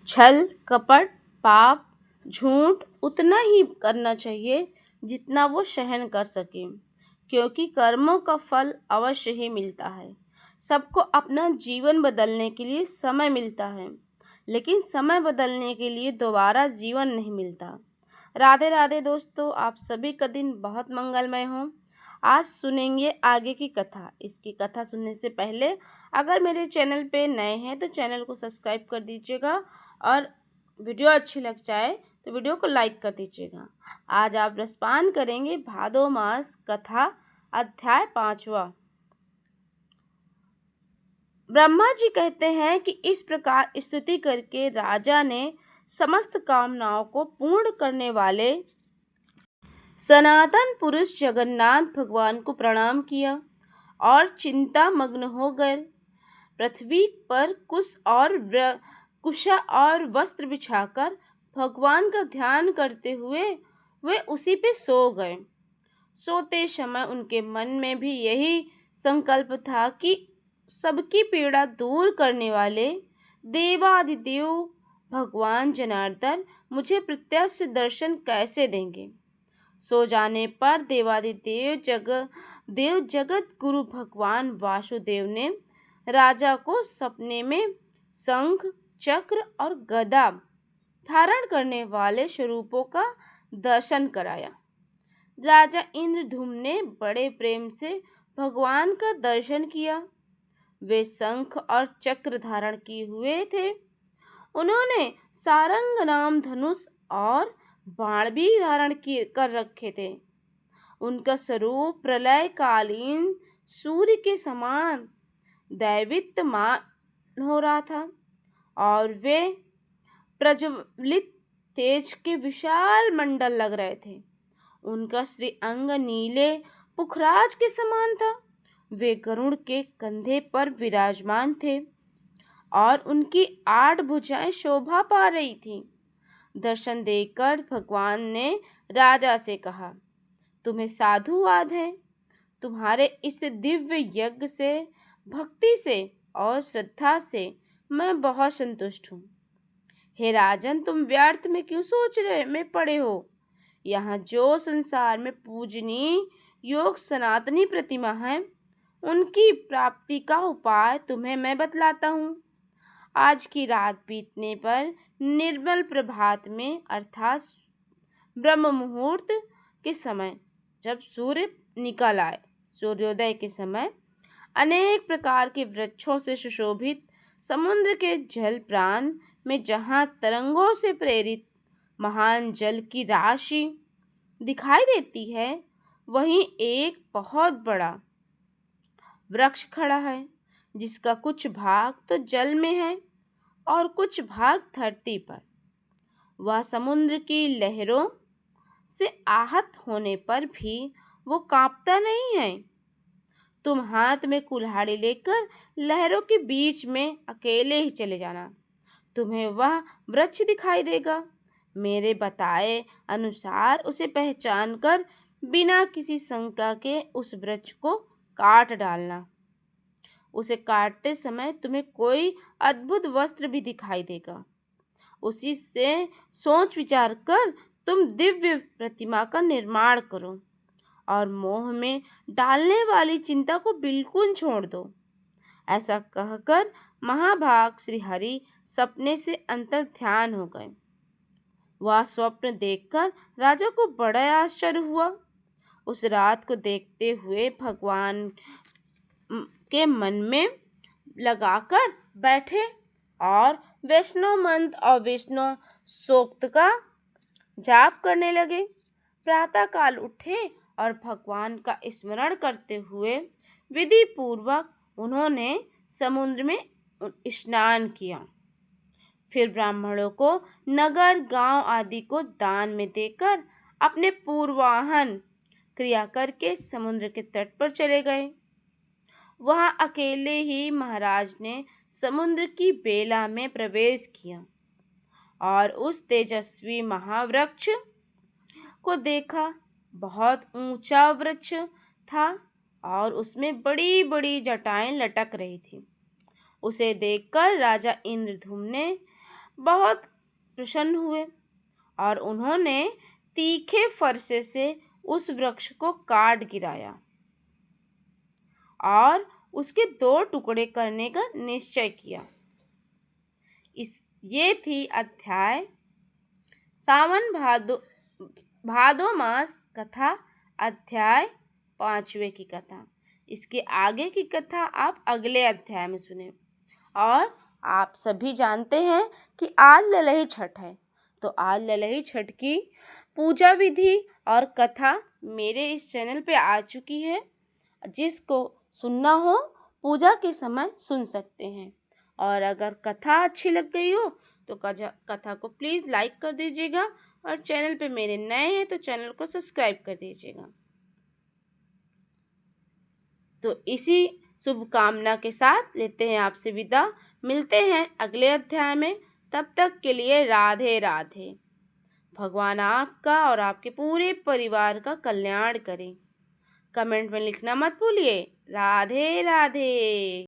छल कपट पाप झूठ उतना ही करना चाहिए जितना वो सहन कर सके, क्योंकि कर्मों का फल अवश्य ही मिलता है। सबको अपना जीवन बदलने के लिए समय मिलता है, लेकिन समय बदलने के लिए दोबारा जीवन नहीं मिलता। राधे राधे दोस्तों, आप सभी का दिन बहुत मंगलमय हो। आज सुनेंगे आगे की कथा। इसकी कथा सुनने से पहले अगर मेरे चैनल पे नए हैं तो चैनल को सब्सक्राइब कर दीजिएगा, और वीडियो अच्छी लग जाए तो वीडियो को लाइक कर दीजिएगा। आज आप रसपान करेंगे भादो मास कथा अध्याय 5वां। ब्रह्मा जी कहते हैं कि इस प्रकार स्तुति करके राजा ने समस्त कामनाओं को पूर्ण करने वाले सनातन पुरुष जगन्नाथ भगवान को प्रणाम किया और चिंता मग्न हो गए। पृथ्वी पर कुशा और वस्त्र बिछाकर भगवान का ध्यान करते हुए वे उसी पे सो गए। सोते समय उनके मन में भी यही संकल्प था कि सबकी पीड़ा दूर करने वाले देवादिदेव भगवान जनार्दन मुझे प्रत्यक्ष दर्शन कैसे देंगे। सो जाने पर देव जगत गुरु भगवान वासुदेव ने राजा को सपने में शंख चक्र और गदा धारण करने वाले स्वरूपों का दर्शन कराया। राजा इंद्रधुम्न ने बड़े प्रेम से भगवान का दर्शन किया। वे शंख और चक्र धारण किए हुए थे। उन्होंने सारंग नाम धनुष और बाण भी धारण कर रखे थे। उनका स्वरूप प्रलयकालीन सूर्य के समान दैदीप्यमान हो रहा था और वे प्रज्वलित तेज के विशाल मंडल लग रहे थे। उनका श्री अंग नीले पुखराज के समान था। वे गरुड़ के कंधे पर विराजमान थे और उनकी 8 भुजाएं शोभा पा रही थीं। दर्शन देकर भगवान ने राजा से कहा, तुम्हें साधुवाद है। तुम्हारे इस दिव्य यज्ञ से, भक्ति से और श्रद्धा से मैं बहुत संतुष्ट हूँ। हे राजन, तुम व्यर्थ में क्यों सोच रहे में पड़े हो। यहाँ जो संसार में पूजनीय योग सनातनी प्रतिमा है, उनकी प्राप्ति का उपाय तुम्हें मैं बतलाता हूँ। आज की रात बीतने पर निर्मल प्रभात में अर्थात ब्रह्म मुहूर्त के समय, जब सूर्य निकल आए, सूर्योदय के समय अनेक प्रकार के वृक्षों से सुशोभित समुद्र के जल प्रांत में जहाँ तरंगों से प्रेरित महान जल की राशि दिखाई देती है, वहीं एक बहुत बड़ा वृक्ष खड़ा है, जिसका कुछ भाग तो जल में है और कुछ भाग धरती पर। वह समुद्र की लहरों से आहत होने पर भी वो कांपता नहीं है। तुम हाथ में कुल्हाड़ी लेकर लहरों के बीच में अकेले ही चले जाना, तुम्हें वह वृक्ष दिखाई देगा। मेरे बताए अनुसार उसे पहचान कर बिना किसी शंका के उस वृक्ष को काट डालना। उसे काटते समय तुम्हें कोई अद्भुत वस्त्र भी दिखाई देगा। उसी से सोच विचार कर तुम दिव्य प्रतिमा का निर्माण करो और मोह में डालने वाली चिंता को बिल्कुल छोड़ दो। ऐसा कहकर महाभाग श्री हरि सपने से अंतर ध्यान हो गए। वह स्वप्न देखकर राजा को बड़ा आश्चर्य हुआ। उस रात को देखते हुए भगवान के मन में लगाकर बैठे और वैष्णव मंत्र और वैष्णव सूक्त का जाप करने लगे। प्रातःकाल उठे और भगवान का स्मरण करते हुए विधि पूर्वक उन्होंने समुद्र में स्नान किया। फिर ब्राह्मणों को नगर गांव आदि को दान में देकर अपने पूर्वाहन क्रिया करके समुद्र के तट पर चले गए। वहां अकेले ही महाराज ने समुद्र की बेला में प्रवेश किया और उस तेजस्वी महावृक्ष को देखा। बहुत ऊंचा वृक्ष था और उसमें बड़ी बड़ी जटाएं लटक रही थी। उसे देखकर राजा इंद्रधुम्न ने बहुत प्रसन्न हुए और उन्होंने तीखे फरसे से उस वृक्ष को काट गिराया और उसके 2 टुकड़े करने का निश्चय किया। ये थी अध्याय सावन भादो मास कथा, अध्याय 5वें की कथा। इसके आगे की कथा आप अगले अध्याय में सुने। और आप सभी जानते हैं कि आज ललही छठ है, तो आज ललही छठ की पूजा विधि और कथा मेरे इस चैनल पे आ चुकी है। जिसको सुनना हो पूजा के समय सुन सकते हैं। और अगर कथा अच्छी लग गई हो तो कथा को प्लीज़ लाइक कर दीजिएगा और चैनल पे मेरे नए हैं तो चैनल को सब्सक्राइब कर दीजिएगा। तो इसी शुभकामना के साथ लेते हैं आपसे विदा। मिलते हैं अगले अध्याय में। तब तक के लिए राधे राधे। भगवान आपका और आपके पूरे परिवार का कल्याण करें। कमेंट में लिखना मत भूलिए। राधे राधे।